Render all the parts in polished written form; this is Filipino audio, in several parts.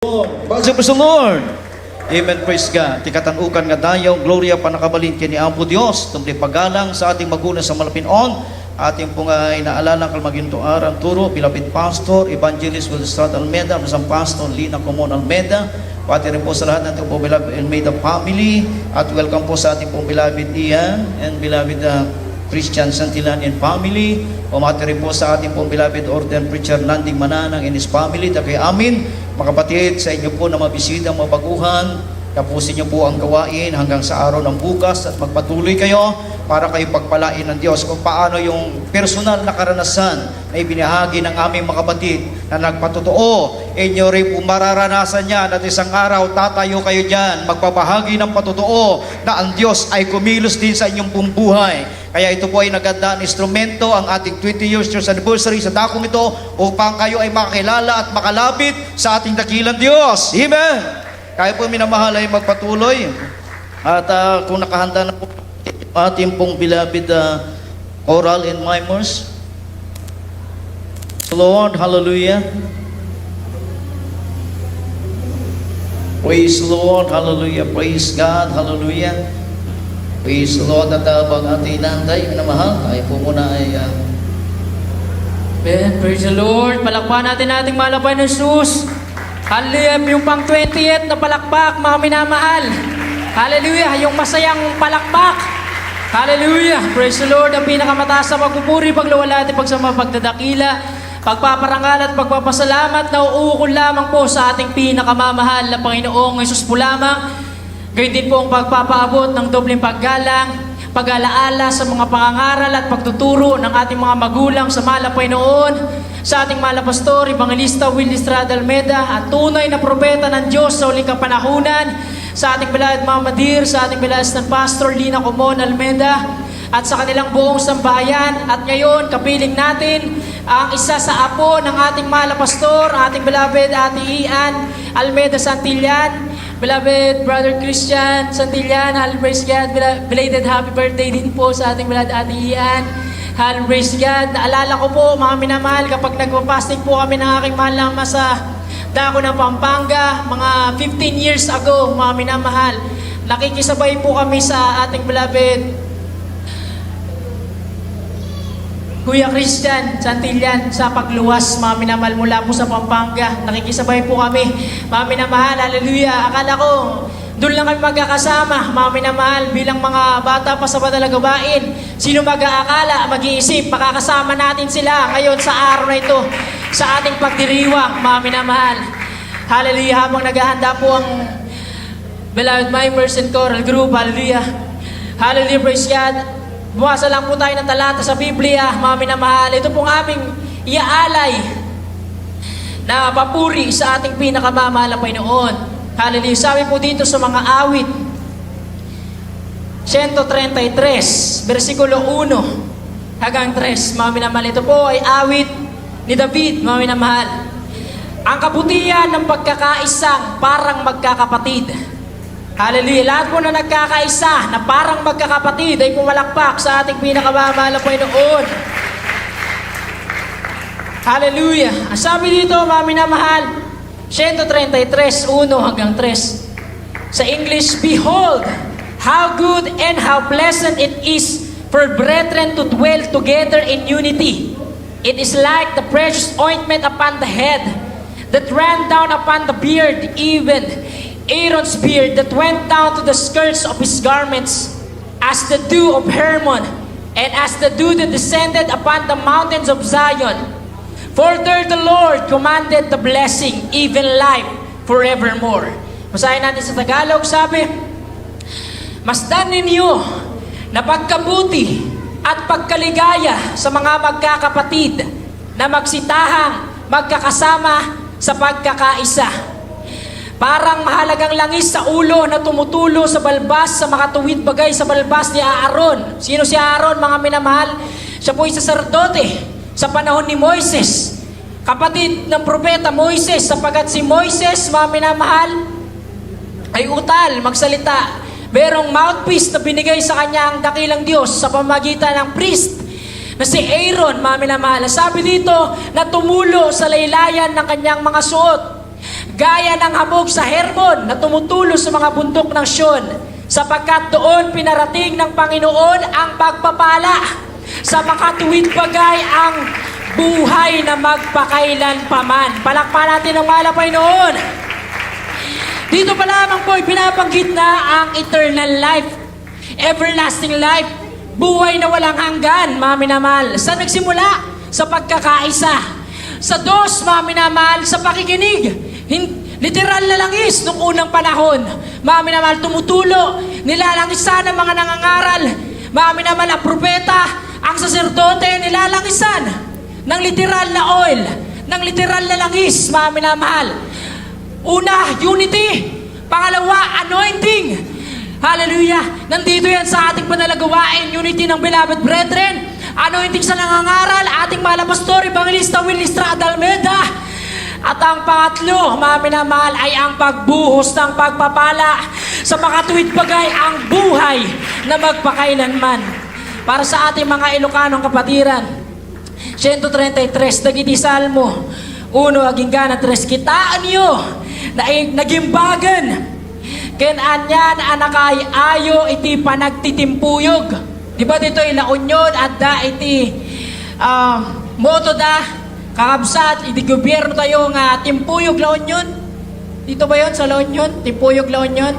Praise the Lord. Amen, praise God. Tikatanukan nga dayaw, gloria panakabalin kini Ampo Dios. Tumli pagalang sa ating magulang sa malapinon. Ating pong inaalala kalmaginto arang turo, Pilapit Pastor, Evangelist Wilstrad Almeida, Masang Pastor Lina Comon Almeida. Pati rin po sa lahat ng ating pong beloved Almeida family. At welcome po sa ating pong beloved Ian and beloved Christian Santillan and family. Pumati rin po sa ating pong beloved Order Preacher Landing Mananang and his family. Kay amin, mga kapatid, sa inyo po na mabisita, mabaguhan, tapusin niyo po ang gawain hanggang sa araw ng bukas at magpatuloy kayo para kayo pagpalain ng Diyos kung paano yung personal na karanasan na ibinahagi ng aming mga kapatid na nagpatotoo. Inyo rin po mararanasan yan at isang araw tatayo kayo dyan, magpapahagi ng patotoo na ang Diyos ay kumilos din sa inyong pong buhay. Kaya ito po ay nagandang instrumento, ang ating 20 years anniversary sa dakong ito upang kayo ay makakilala at makalapit sa ating dakilang Diyos. Amen! Kaya po minamahal ay magpatuloy. At kung nakahanda na po ating pong beloved choral and mimers. Lord, hallelujah. Praise Lord, hallelujah. Praise God, hallelujah. Praise the Lord. At habang ating inantay, minamahal, tayo po muna ay Amen. Praise the Lord. Palakpakan natin ating malapay na Jesus. Hallelujah. Yung pang 20th na palakpak, mga minamahal. Hallelujah. Yung masayang palakpak. Hallelujah. Praise the Lord. Ang pinakamataas sa pagpupuri, pagluwalhati, pagsama, pagdadakila, pagpaparangal at pagpapasalamat na uukol lamang po sa ating pinakamamahal na Panginoong Jesus po lamang. Gayun din po ang pagpapaabot ng dobleng paggalang, pag-alaala sa mga pangangaral at pagtuturo ng ating mga magulang sa malapay noon, sa ating malapastor, Evangelista Wilstrad Almeida, at tunay na propeta ng Diyos sa uling kapanahunan, sa ating beloved Mama Dear, sa ating beloved Pastor Lina Comon Almeida, at sa kanilang buong sambahayan. At ngayon, kapiling natin ang isa sa apo ng ating malapastor, ating beloved Ate Ian Almeida Santillan, beloved Brother Christian Santillan. Praise God. Belated happy birthday din po sa ating beloved Ate Ian. Praise God. Naalala ko po, mga minamahal, kapag nagpapasting po kami ng aking mahal na ama sa dako ng Pampanga, mga 15 years ago, mga minamahal, nakikisabay po kami sa ating beloved Kuya Christian Santillan sa pagluwas, mga minamahal, mula po sa Pampanga. Nakikisabay po kami, mga minamahal. Hallelujah. Akala ko doon lang kami magkakasama, mga minamahal, bilang mga bata pa sa banal na gawain. Sino mag-aakala, mag-iisip, makakasama natin sila ngayon sa araw na ito sa ating pagdiriwang, mga minamahal. Hallelujah. Habang naghahanda po ang beloved mimers and choral group, hallelujah. Hallelujah, praise God. Buwasa lang po tayo ng talata sa Biblia, mga minamahal. Ito pong aming iaalay na papuri sa ating pinakamamahal na Panginoon. Hallelujah. Sabi po dito sa mga awit 133, versikulo 1 hanggang 3, mga minamahal. Ito po ay awit ni David, mga minamahal. Ang kabutihan ng pagkakaisang parang magkakapatid. Hallelujah. Lahat po na nagkakaisa, na parang magkakapatid, ay pumalakpak sa ating pinakamamahal na Panginoon. Hallelujah. Ang sabi dito, mga minamahal, 133, 1 hanggang 3. Sa English, behold, how good and how pleasant it is for brethren to dwell together in unity. It is like the precious ointment upon the head, that ran down upon the beard, even Aaron's beard, that went down to the skirts of his garments, as the dew of Hermon, and as the dew that descended upon the mountains of Zion. For there the Lord commanded the blessing, even life forevermore. Basahin natin sa Tagalog, sabi, masdan ninyo na pagkabuti at pagkaligaya sa mga magkakapatid na magsitahang magkakasama sa pagkakaisa. Parang mahalagang langis sa ulo na tumutulo sa balbas sa makatuwid bagay sa balbas ni Aaron. Sino si Aaron, mga minamahal? Siya po ay saserdote sa panahon ni Moises. Kapatid ng propeta Moises, sapagat si Moises, mga minamahal, ay utal magsalita. Merong mouthpiece na binigay sa kanya ang dakilang Diyos sa pamamagitan ng priest na si Aaron, mga minamahal. Sabi dito na tumulo sa laylayan ng kanyang mga suot. gaya ng hamog sa Hermon na tumutulo sa mga bundok ng Sion, sapagkat doon pinarating ng Panginoon ang pagpapala. Sa makatuwid bagay ang buhay na magpakailanpaman. Palakpan natin ang mahal na Panginoon. Dito pa lamang po, pinabanggit na ang eternal life, everlasting life, buhay na walang hanggan, mga minamahal. Sa nagsimula? Sa pagkakaisa. Sa dos, mga minamahal, sa pakikinig. Literal na langis nung unang panahon. Mga minamahal, tumutulo, nilalangisan ang mga nangangaral. Mga minamahal, ang propeta, ang saserdote, nilalangisan ng literal na oil, ng literal na langis, mga minamahal. Una, unity. Pangalawa, anointing. Hallelujah. Nandito yan sa ating panalagawain, unity ng beloved brethren. Anointing sa nangangaral, ating mahal na pastor, Evangelista Will Estrada Almeida. At ang pangatlo, mga minamahal, ay ang pagbuhos ng pagpapala sa makatuwid bagay ang buhay na magpakailanman. Para sa ating mga Ilocanong kapatiran, 133, dagiti Salmo, 1 aging gana 3, kitaan nyo na nagimbagan ken anyan anakay ayo iti panagtitimpuyog. Di ba dito La Union at da iti moto da kakabsat iti gobyerno tayo nga timpuyog La Union. Dito ba yon sa La Union? Timpuyog La Union?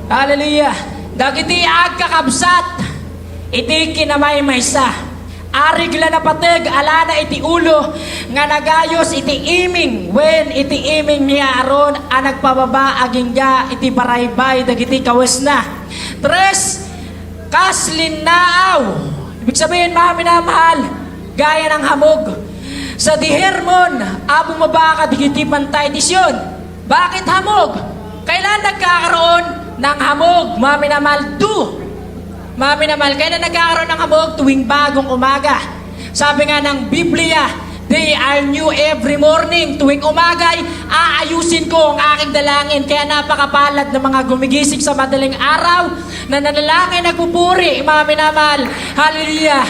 Hallelujah. Dagiti agkakabsat iti kinamay-maysa. Arigla na pateg, alana iti ulo, nga nagayos iti iming, when iti iming niya aron, nagpababa agingga iti baraybay, dagiti kawes na. Tres, kaslinaaw. Ibig sabihin, mga minamahal, gaya ng hamog. Sa di Hermon, bumaba ka digiti pantay disyon. Bakit hamog? Kailan nagkakaroon ng hamog, mga minamahal? Mga minamahal, kailan nagkakaroon ng hamog? Tuwing bagong umaga. Sabi nga ng Biblia, they are new every morning. Tuwing umagay, aayusin ko ang aking dalangin. Kaya napakapalad ng mga gumigising sa madaling araw na nanalangin, nagpupuri, mga minamahal. Hallelujah.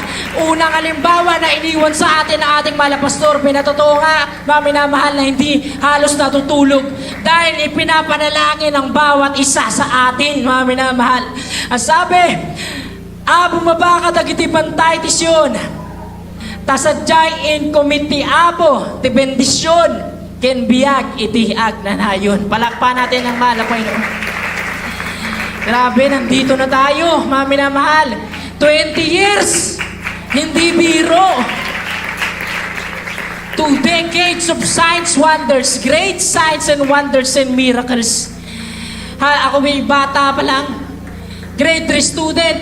Unang halimbawa na iniwan sa atin ng ating mahal na pastor, pinatotoo nga, mga minamahal, na hindi halos natutulog dahil ipinapanalangin ang bawat isa sa atin, mga minamahal. Ang sabi, bumaba ka dagiti pantay tisyon, tasadyay in committee abo, ti bendisyon, ken biyag iti agnanayon. Palakpan natin ang mahal na Panginoon. Grabe, nandito na tayo, mga minamahal. 20 years, hindi biro. 2 decades of signs, wonders, great signs and wonders and miracles. Ako may bata pa lang, grade 3 student,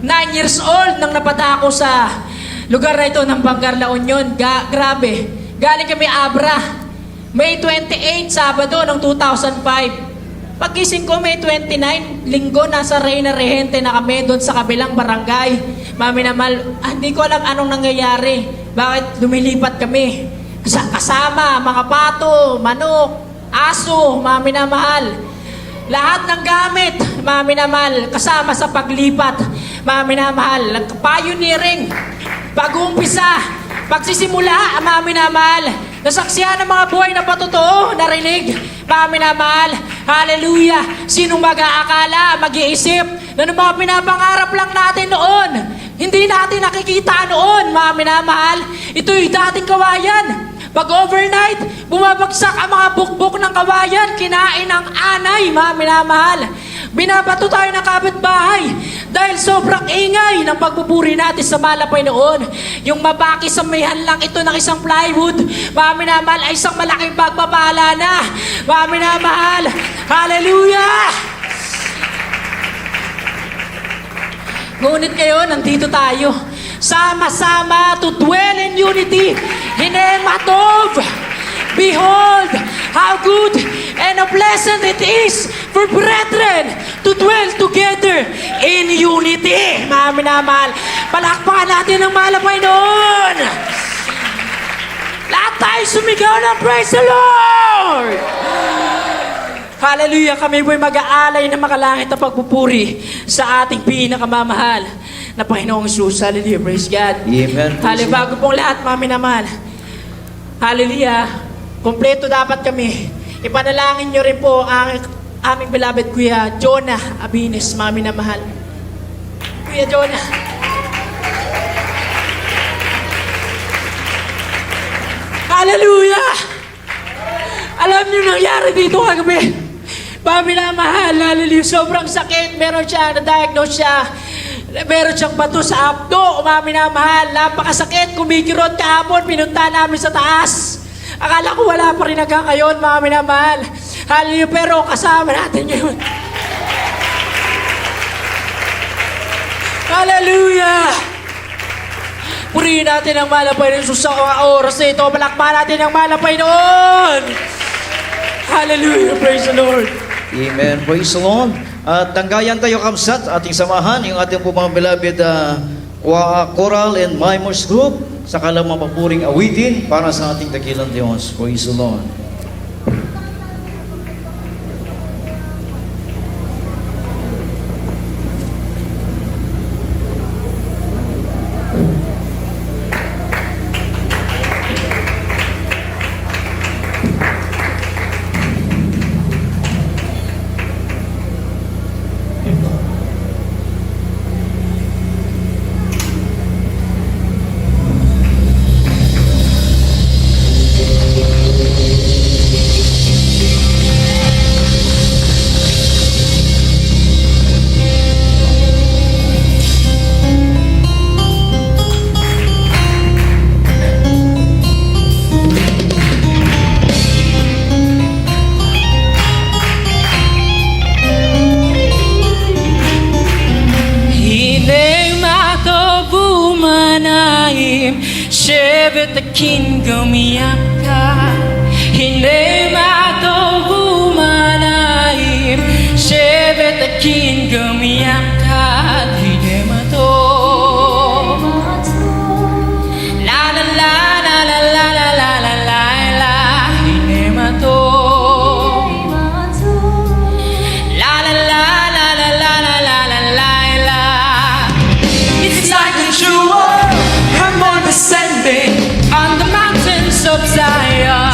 9 years old nang napadako sa lugar na ito ng Bangar, La Union. Grabe. Galing kami Abra. May 28, Sabado ng 2005. Pagkising ko, May 29, Linggo, nasa Reyna Regente na kami doon sa kabilang barangay. Mami naman, hindi ko alam anong nangyayari. Bakit lumilipat kami? Kasama, mga pato, manok, aso, mami na mahal. Lahat ng gamit, mami na mahal, kasama sa paglipat. Mami na mahal, pioneering, pag-uumpisa, pagsisimula, mami na mahal, nasaksihan ng mga buhay na patotoo, narinig, mami na mahal, hallelujah. Sinong mag-aakala, mag-iisip, na ng mga pinapangarap lang natin noon, hindi natin nakikita noon, mami na mahal, ito'y dating kawayan. Pag overnight, bumabagsak ang mga bukbok ng kawayan, kinain ng anay, mga minamahal. Binabato tayo ng kapitbahay dahil sobrang ingay ng pagpupuri natin sa malapay noon. Yung mabaki sa mayhan lang ito ng isang plywood, mga minamahal, ay isang malaking pagpapala na. Mga minamahal, hallelujah! Ngunit ngayon, nandito tayo. Sama-sama to dwell in unity. Hinematov. Behold, how good and how pleasant it is for brethren to dwell together in unity. Mga minamahal, palakpakan natin ang malapay noon. Lahat tayo sumigaw ng praise the Lord. Hallelujah, kami po'y mag-aalay na makalangit na pagpupuri sa ating pinakamamahal na Panginoong Jesus. Hallelujah, praise God. Amen. Hallelujah, bago pong lahat, mami naman. Hallelujah. Kompleto dapat kami. Ipanalangin nyo rin po ang aming beloved Kuya Jonah Abines, mami na mahal. Kuya Jonah. Hallelujah! Alam niyo nangyari dito kagabi. Mami na mahal, hallelujah. Sobrang sakit. Meron siya, na-diagnose siya. Meron siyang bato sa abdo. Mami na mahal, napakasakit. Kumikirot kahapon, pinunta namin sa taas. Akala ko wala pa rin hanggang ngayon, mami na mahal. Hallelujah, pero kasama natin ngayon. Hallelujah! Purihin natin ang malapay ng Diyos sa mga oras na ito. Palakpakan natin ang malapay noon. Hallelujah, praise the Lord. Amen. Praise the Lord. At tanggayan tayo kamsat ating samahan, yung ating po mga beloved choral and mimers group sa kalang mapapuring awitin para sa ating dakilang Diyos. Praise the Lord. Shevet the kingdom yaka Hine mato bumanaim Shevet the kingdom yaka Hine mato La la la la la la la la la la la Hine mato La la la la la la la la la la la It's like a jewel descending on the mountains of Zion.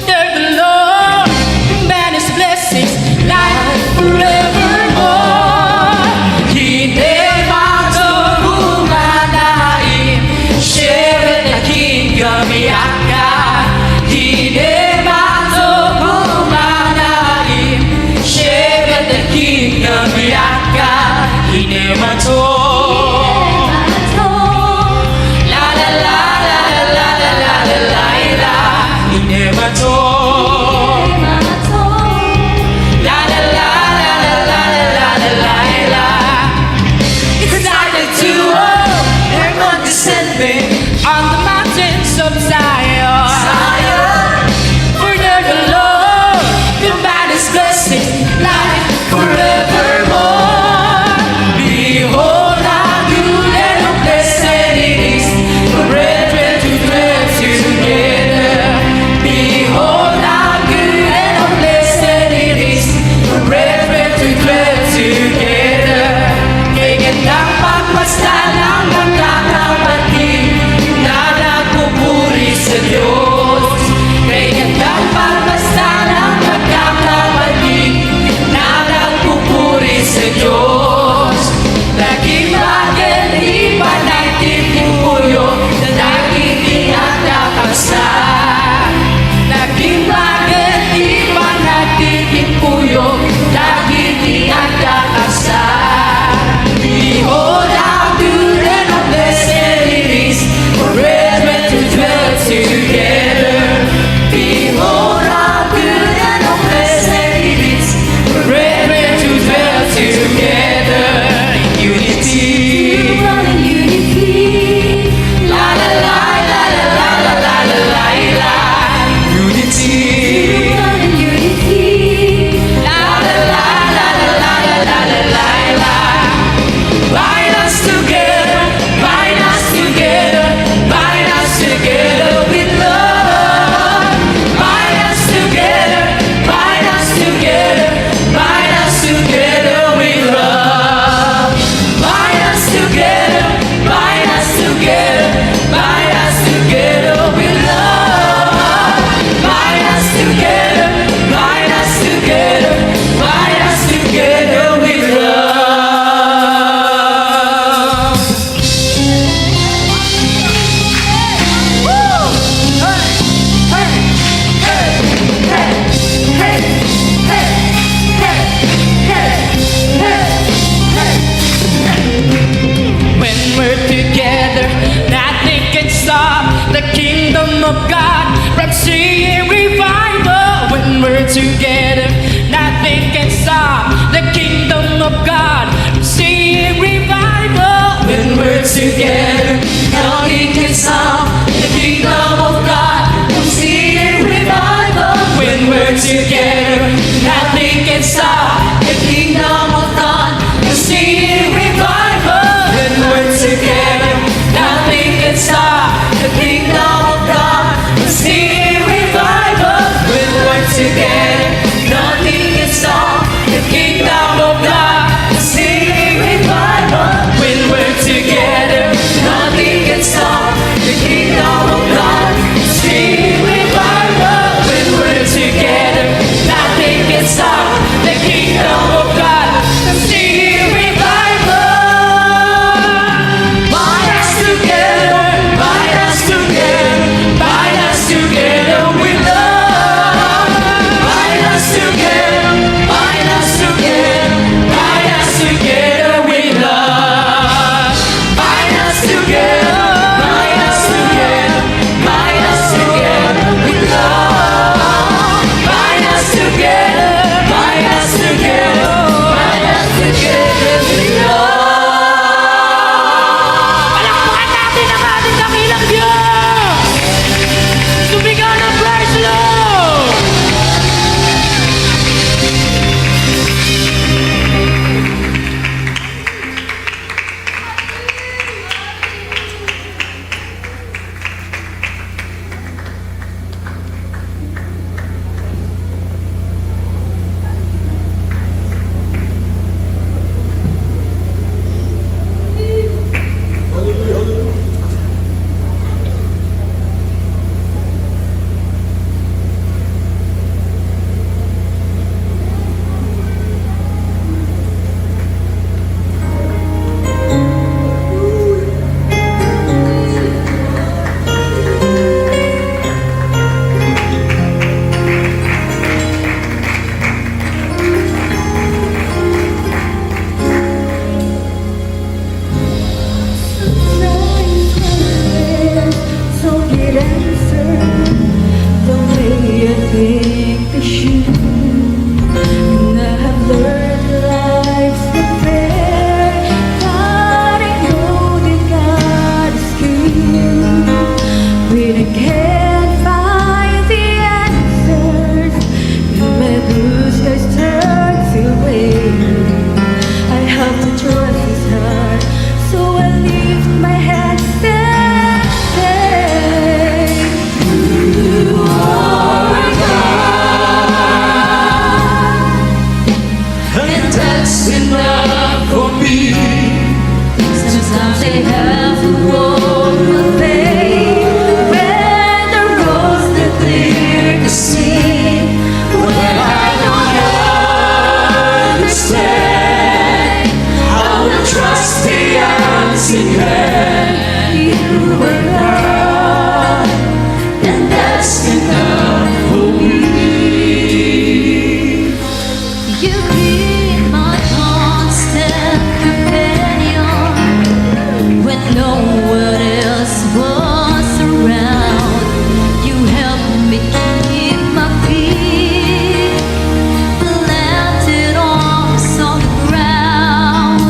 There the Lord and His blessings life forevermore. He never told share the kingdom yaka. He never told share the kingdom yaka. He never told. On the mountains of Zion, for there the Lord command His blessing, life forevermore. Behold. vision, and I have learned life's unfair. God, I know that God is good. When I can't find the answers, and my blue skies turn to gray, I have to trust His heart. So I lift my hands and say, You are God, And that's enough for me. sometimes I have to walk my way when the roads that clear to see. When I don't understand, I will trust the unseen hand. You are God, and that's enough for me. You've been my constant companion when no one else was around. You helped me keep my feet planted arms on the ground.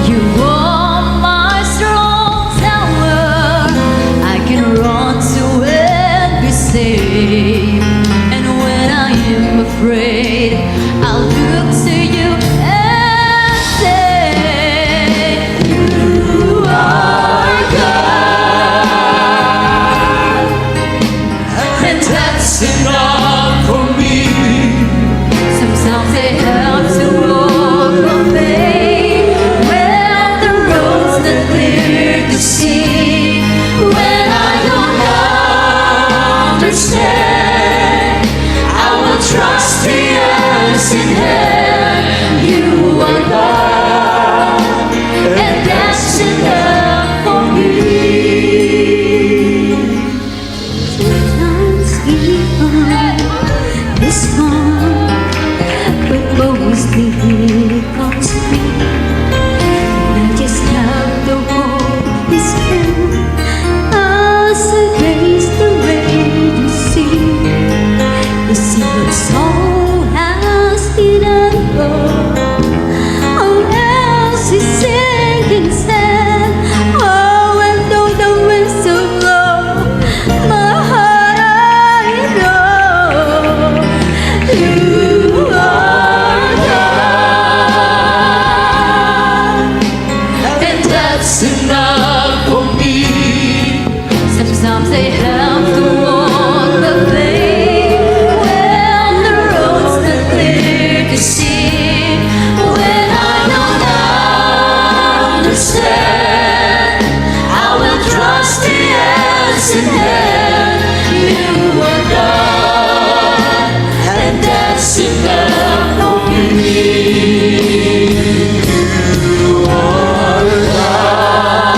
You are my strong tower. I can run to and be safe. And when I am afraid, I'll look to you and say, You are God, And that's enough for me. sometimes I have to walk away when the roads that clear to see. When I don't understand, I will trust the unseen hand. You are God, and that's enough for me. Sometimes even this one, but mostly it comes to me. And I just have to hold His hand as I face the rain you see. You see what soul has been unfold. Oh, else is sinking sand. Oh, and though the winds so blow, my heart I know You are God, And that's enough for me. sometimes I have to walk the way when the roads that clear to see. When I don't understand, I will trust the unseen hand. You are God, and that's enough for me. You are God,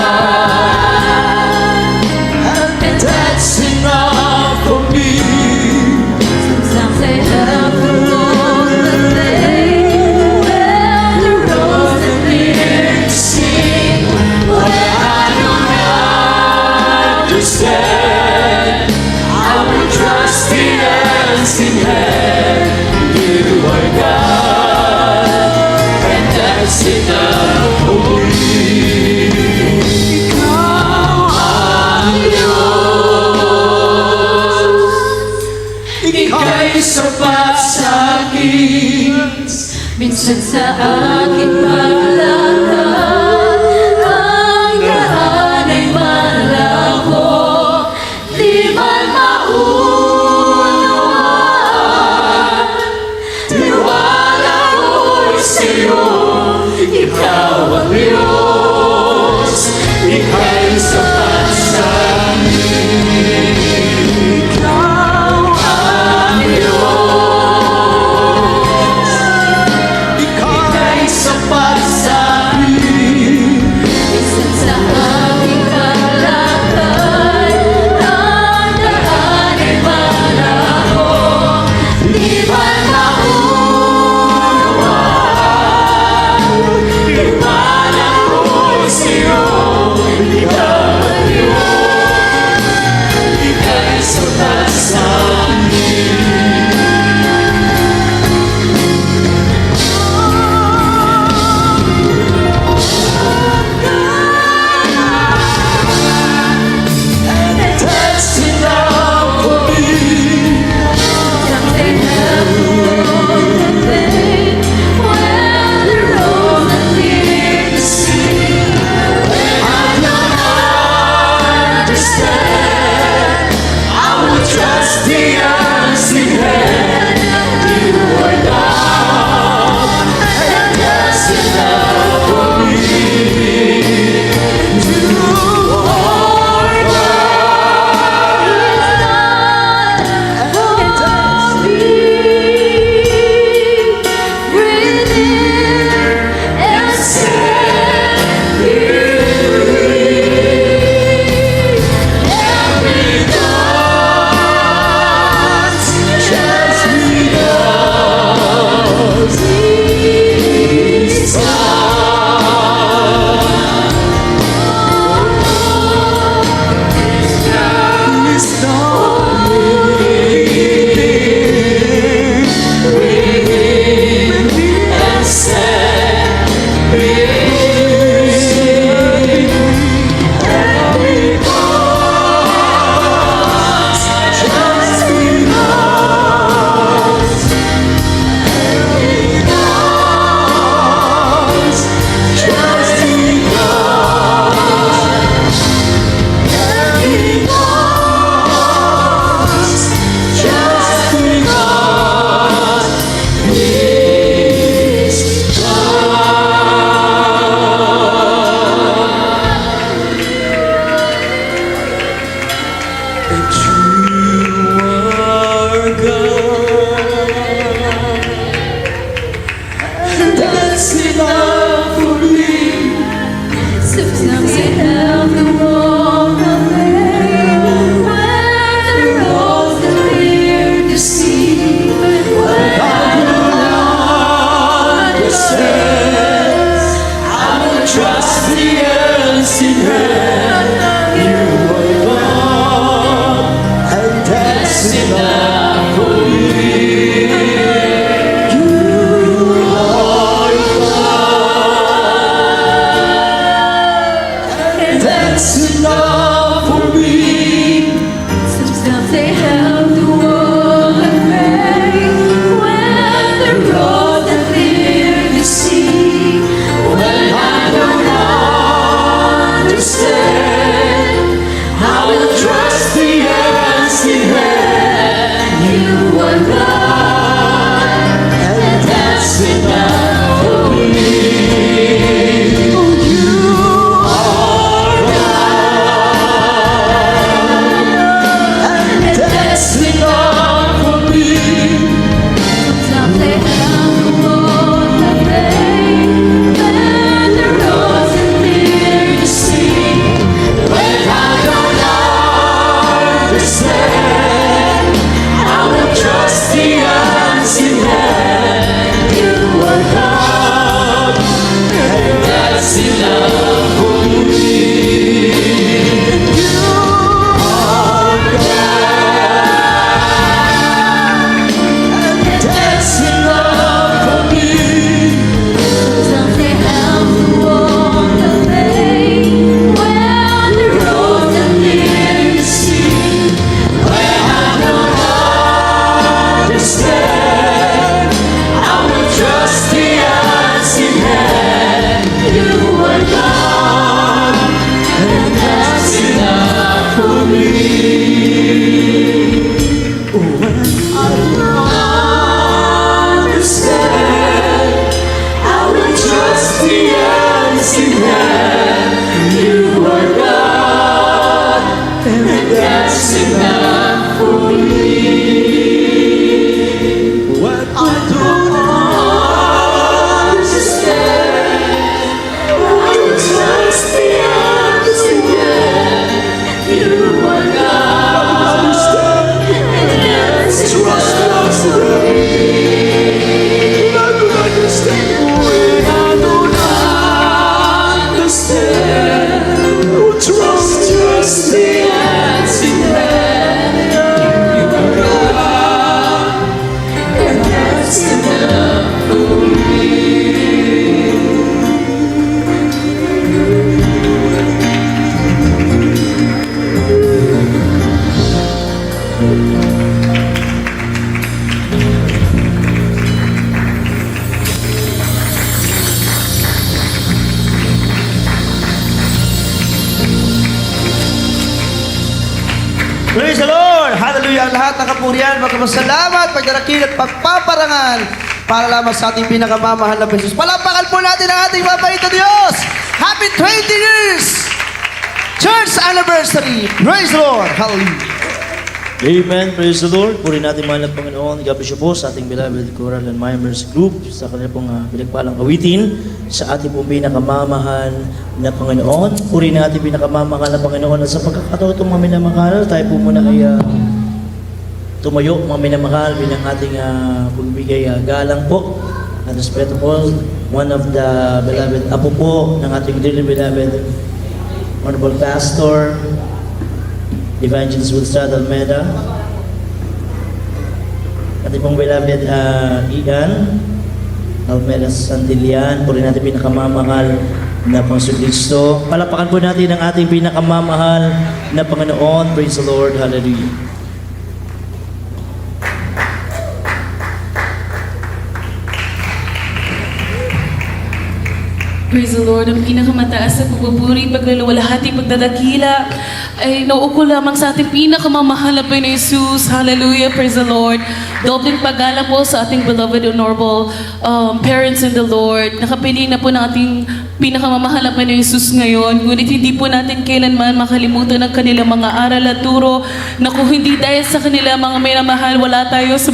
And that's enough for me. sometimes I have to walk the way when the roads that lead to see. When I don't Understand, I will trust the unseen hand. You are God, and that's enough for me. Ika'y sapat sa akin. minsan sa aking paglakad, ang daan ay malabo, di man maunawaan. Tiwala ko'y sa'yo, ikaw ang Diyos. Ika'y sapat sa akin. Ikaw ang Diyos. Ika'y sapat sa akin. stand. I will trust the unseen hand. You are God, and that's enough for me. You are God, and that's enough for me. Sometimes they have to walk and pray when the road that clear to see. When I don't Understand, I will trust the unseen hand. You are God, and that's enough for me. You are God, and that's enough for me. sometimes they have to walk and pray when the road that clear to see. When I don't understand, I will trust the unseen hand. You are God, and that's enough for me. You are God, and that's enough for me. Sometimes they have to walk and pray when the road that clear to see. When I don't understand, I will trust the unseen hand. You are God, and that's enough for me. When I don't understand, I will trust the unseen hand. You are God, and that's enough for me. When I don't understand, I will trust the unseen hand. You are God, and that's enough for me. I don't understand. When I don't understand, I will trust the unseen hand. You are God, and that's enough for me. Praise the Lord! Hallelujah! Ang lahat ng kapurihan, magpapasalamat, pagdarakil at pagpaparangal para lamang sa ating pinakamamahal na Jesus. Palapakan po natin ang ating mabait na Diyos! Happy 20 years! Church anniversary! Praise the Lord! Hallelujah! Amen. Praise the Lord. Puri natin mahal na Panginoon. God bless you po sa ating beloved Choral and Mimers Group sa kanilang pong pinagpalang awitin sa ating pong pinakamamahal na Panginoon. Puri natin pinakamamahal na Panginoon at sa pagkakataon itong mga minamahal, tayo po muna ay tumayo mga minamahal bilang ating pagbibigay galang po at respeto po. One of the beloved apo po ng ating dearly beloved Honorable Pastor Evangelist Wilstrad Almeida, ating pong beloved Ian Almeida Santillan, po rin natin pinakamamahal na Panginoon Kristo. Palapakan po natin ang ating pinakamamahal na Panginoon. Praise the Lord. Hallelujah. Praise the Lord. Ang pinakamataas na pagpupuri, paglalawalhati, pagdadakila ay nauuko lamang sa ating pinakamamahal na Panginoon Jesus. Hallelujah. Praise the Lord. Dobleng paggalang po sa ating beloved honorable parents in the Lord. Nakapili na po ng ating pinakamamahal na Panginoon Jesus ngayon. Ngunit hindi po natin kailanman makalimutan ang kanilang mga aral at turo na kung hindi dahil sa kanilang mga minamahal, wala tayo sa